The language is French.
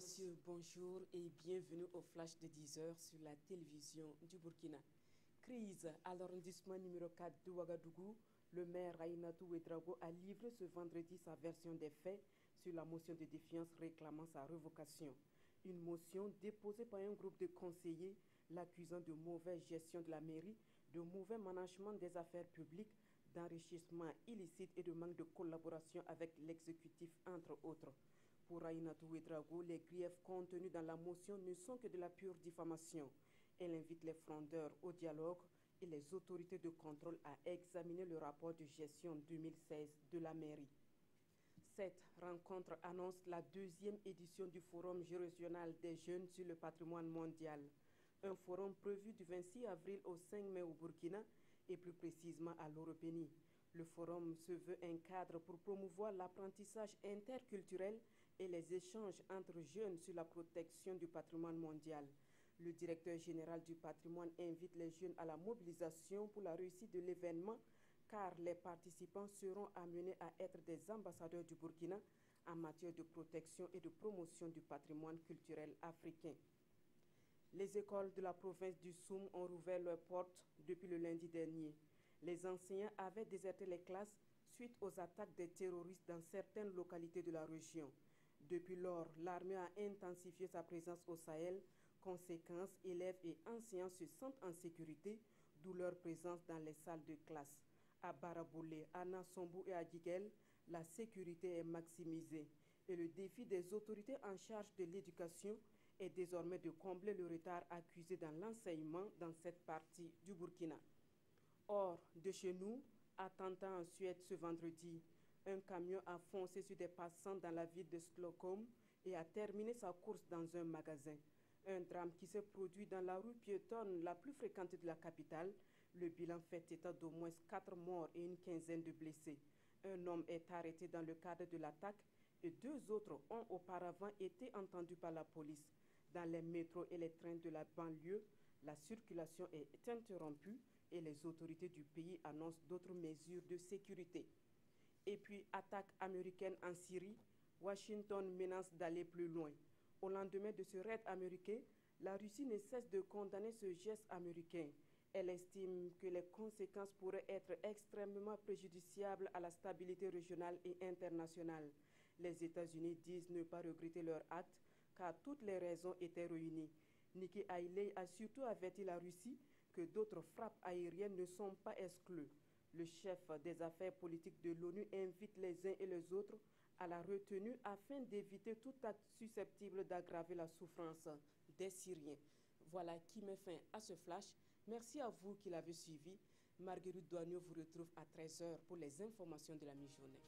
Messieurs, bonjour et bienvenue au flash de 10 heures sur la télévision du Burkina. Crise à l'arrondissement numéro 4 de Ouagadougou. Le maire Aïnatou Ouedraogo a livré ce vendredi sa version des faits sur la motion de défiance réclamant sa révocation. Une motion déposée par un groupe de conseillers l'accusant de mauvaise gestion de la mairie, de mauvais management des affaires publiques, d'enrichissement illicite et de manque de collaboration avec l'exécutif, entre autres. Pour Aïnatou Ouedraogo, les griefs contenus dans la motion ne sont que de la pure diffamation. Elle invite les frondeurs au dialogue et les autorités de contrôle à examiner le rapport de gestion 2016 de la mairie. Cette rencontre annonce la deuxième édition du Forum régional des jeunes sur le patrimoine mondial. Un forum prévu du 26 avril au 5 mai au Burkina et plus précisément à l'Europénie. Le forum se veut un cadre pour promouvoir l'apprentissage interculturel et les échanges entre jeunes sur la protection du patrimoine mondial. Le directeur général du patrimoine invite les jeunes à la mobilisation pour la réussite de l'événement car les participants seront amenés à être des ambassadeurs du Burkina en matière de protection et de promotion du patrimoine culturel africain. Les écoles de la province du Soum ont rouvert leurs portes depuis le lundi dernier. Les enseignants avaient déserté les classes suite aux attaques des terroristes dans certaines localités de la région. Depuis lors, l'armée a intensifié sa présence au Sahel. Conséquence, élèves et enseignants se sentent en sécurité, d'où leur présence dans les salles de classe. À Baraboulé, à Nassambou et à Diguel, la sécurité est maximisée. Et le défi des autorités en charge de l'éducation est désormais de combler le retard accusé dans l'enseignement dans cette partie du Burkina. Hors de chez nous, attentat en Suède ce vendredi. Un camion a foncé sur des passants dans la ville de Stockholm et a terminé sa course dans un magasin. Un drame qui s'est produit dans la rue piétonne la plus fréquentée de la capitale. Le bilan fait état d'au moins 4 morts et une quinzaine de blessés. Un homme est arrêté dans le cadre de l'attaque et 2 autres ont auparavant été entendus par la police. Dans les métros et les trains de la banlieue, la circulation est interrompue et les autorités du pays annoncent d'autres mesures de sécurité. Et puis, attaque américaine en Syrie, Washington menace d'aller plus loin. Au lendemain de ce raid américain, la Russie ne cesse de condamner ce geste américain. Elle estime que les conséquences pourraient être extrêmement préjudiciables à la stabilité régionale et internationale. Les États-Unis disent ne pas regretter leur acte car toutes les raisons étaient réunies. Nikki Haley a surtout averti la Russie que d'autres frappes aériennes ne sont pas exclues. Le chef des affaires politiques de l'ONU invite les uns et les autres à la retenue afin d'éviter tout acte susceptible d'aggraver la souffrance des Syriens. Voilà qui met fin à ce flash. Merci à vous qui l'avez suivi. Marguerite Douagneau vous retrouve à 13 h pour les informations de la mi-journée.